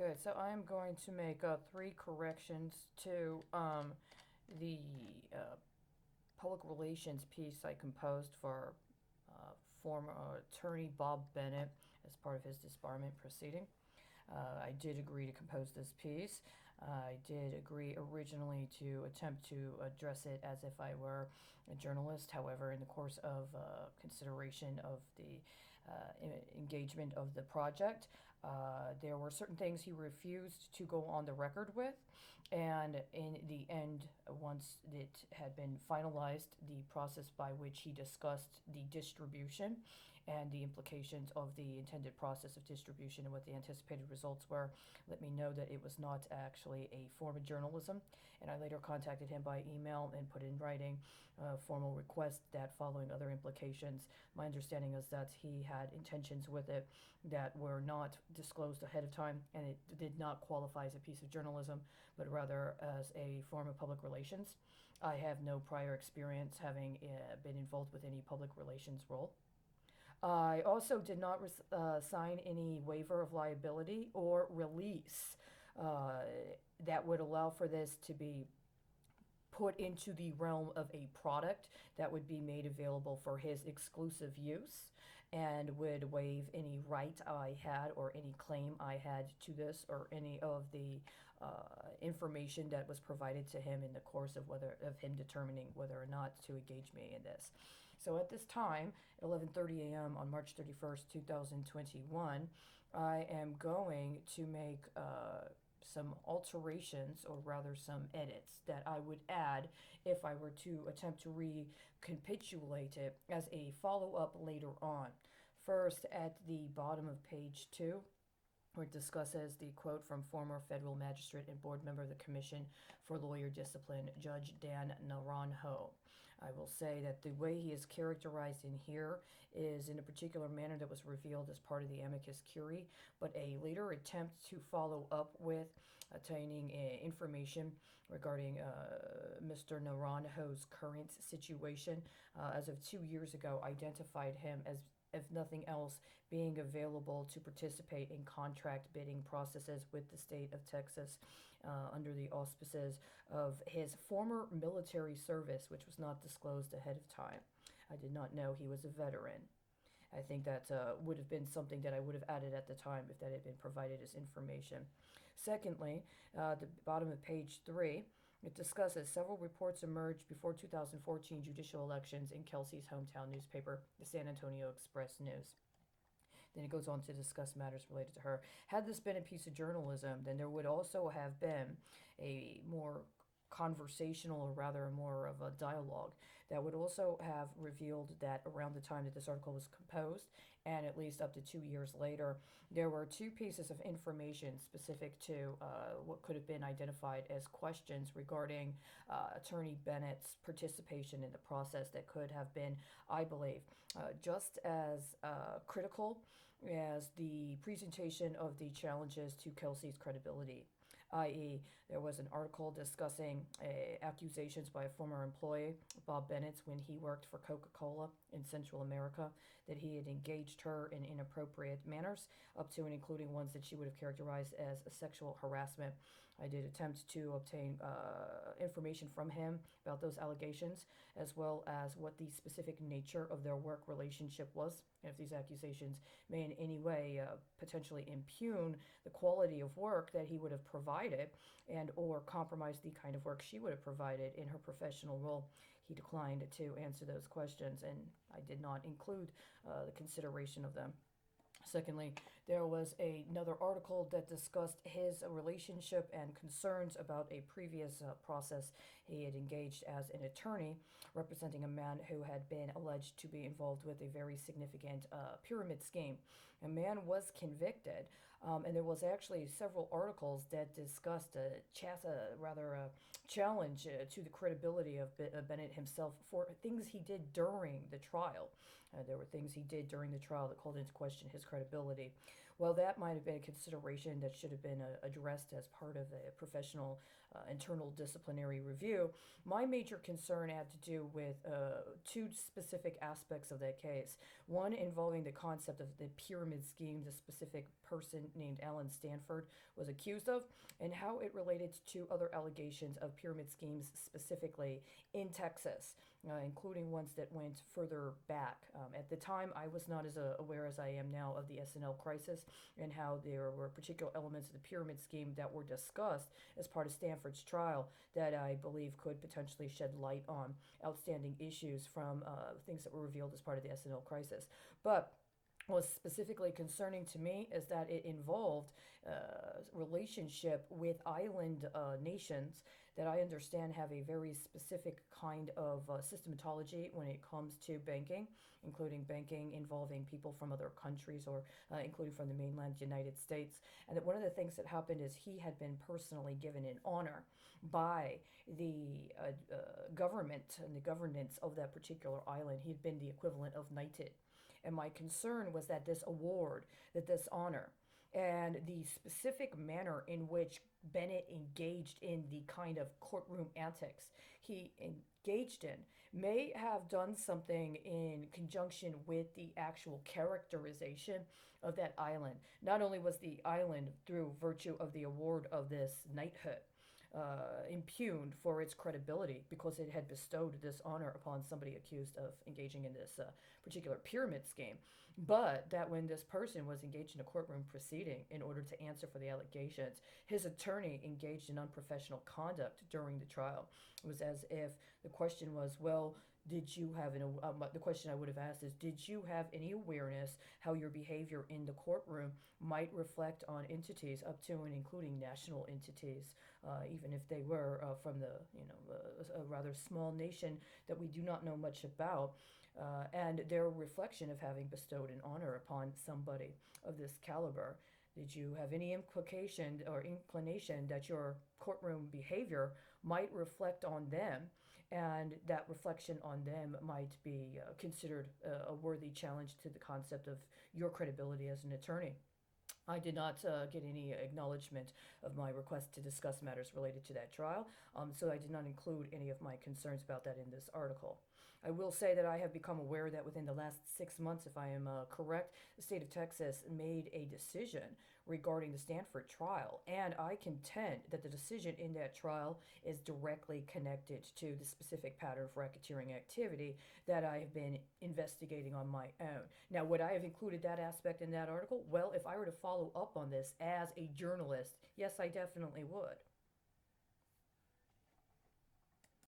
Okay, so I'm going to make three corrections to the public relations piece I composed for former attorney Bob Bennett as part of his disbarment proceeding. I did agree to compose this piece. I did agree originally to attempt to address it as if I were a journalist. However, in the course of consideration of the engagement of the project, there were certain things he refused to go on the record with. And in the end, once it had been finalized, the process by which he discussed the distribution and the implications of the intended process of distribution and what the anticipated results were, let me know that it was not actually a form of journalism. And I later contacted him by email and put in writing a formal request that, following other implications, my understanding is that he had intentions with it that were not disclosed ahead of time, and it did not qualify as a piece of journalism, but rather as a form of public relations. I have no prior experience having been involved with any public relations role. I also did not sign any waiver of liability or release that would allow for this to be put into the realm of a product that would be made available for his exclusive use, and would waive any right I had or any claim I had to this, or any of the information that was provided to him in the course of him determining whether or not to engage me in this. So at this time, 11:30 a.m. on March 31st, 2021, I am going to make some alterations, or rather some edits, that I would add if I were to attempt to recapitulate it as a follow-up later on. First, at the bottom of page 2, where it discusses the quote from former federal magistrate and board member of the Commission for Lawyer Discipline, Judge Dan Naranjo. I will say that the way he is characterized in here is in a particular manner that was revealed as part of the amicus curiae, but a later attempt to follow up with obtaining information regarding Mr. Naranjo's current situation as of 2 years ago identified him as, if nothing else, being available to participate in contract bidding processes with the state of Texas under the auspices of his former military service, which was not disclosed ahead of time. I did not know he was a veteran. I think that would have been something that I would have added at the time if that had been provided as information. Secondly, the bottom of page 3, it discusses several reports emerged before 2014 judicial elections in Kelsey's hometown newspaper, the San Antonio Express-News. Then it goes on to discuss matters related to her. Had this been a piece of journalism, then there would also have been a more conversational, or rather more of a dialogue, that would also have revealed that around the time that this article was composed, and at least up to 2 years later, there were two pieces of information specific to what could have been identified as questions regarding Attorney Bennett's participation in the process that could have been, I believe, just as critical as the presentation of the challenges to Kelsey's credibility, i.e., there was an article discussing accusations by a former employee, Bob Bennett, when he worked for Coca-Cola in Central America, that he had engaged her in inappropriate manners, up to and including ones that she would have characterized as a sexual harassment. I did attempt to obtain information from him about those allegations, as well as what the specific nature of their work relationship was, and if these accusations may in any way potentially impugn the quality of work that he would have provided, and or compromise the kind of work she would have provided in her professional role. He declined to answer those questions, and I did not include the consideration of them. Secondly, there was another article that discussed his relationship and concerns about a previous process he had engaged as an attorney representing a man who had been alleged to be involved with a very significant pyramid scheme. A man was convicted, and there was actually several articles that discussed a challenge to the credibility of Bennett himself for things he did during the trial. There were things he did during the trial that called into question his credibility. Well, that might have been a consideration that should have been addressed as part of a professional internal disciplinary review. My major concern had to do with two specific aspects of that case. One involving the concept of the pyramid scheme the specific person named Alan Stanford was accused of, and how it related to other allegations of pyramid schemes specifically in Texas, including ones that went further back. At the time, I was not as aware as I am now of the SNL crisis and how there were particular elements of the pyramid scheme that were discussed as part of Stanford's trial that I believe could potentially shed light on outstanding issues from things that were revealed as part of the SNL crisis. But was specifically concerning to me is that it involved relationship with island nations that I understand have a very specific kind of systematology when it comes to banking, including banking involving people from other countries or including from the mainland United States. And that one of the things that happened is he had been personally given an honor by the government and the governance of that particular island. He had been the equivalent of knighted. And my concern was that this award, that this honor, and the specific manner in which Bennett engaged in the kind of courtroom antics he engaged in may have done something in conjunction with the actual characterization of that island. Not only was the island, through virtue of the award of this knighthood, impugned for its credibility because it had bestowed this honor upon somebody accused of engaging in this particular pyramid scheme. But that when this person was engaged in a courtroom proceeding in order to answer for the allegations, his attorney engaged in unprofessional conduct during the trial. It was as if the question was, well, did you have the question I would have asked is, did you have any awareness how your behavior in the courtroom might reflect on entities up to and including national entities, even if they were from the, a rather small nation that we do not know much about, and their reflection of having bestowed an honor upon somebody of this caliber? Did you have any implication or inclination that your courtroom behavior might reflect on them, and that reflection on them might be considered a worthy challenge to the concept of your credibility as an attorney? I did not get any acknowledgement of my request to discuss matters related to that trial, so I did not include any of my concerns about that in this article. I will say that I have become aware that within the last 6 months, if I am correct, the state of Texas made a decision regarding the Stanford trial, and I contend that the decision in that trial is directly connected to the specific pattern of racketeering activity that I have been investigating on my own. Now, would I have included that aspect in that article? Well, if I were to follow up on this as a journalist, yes, I definitely would.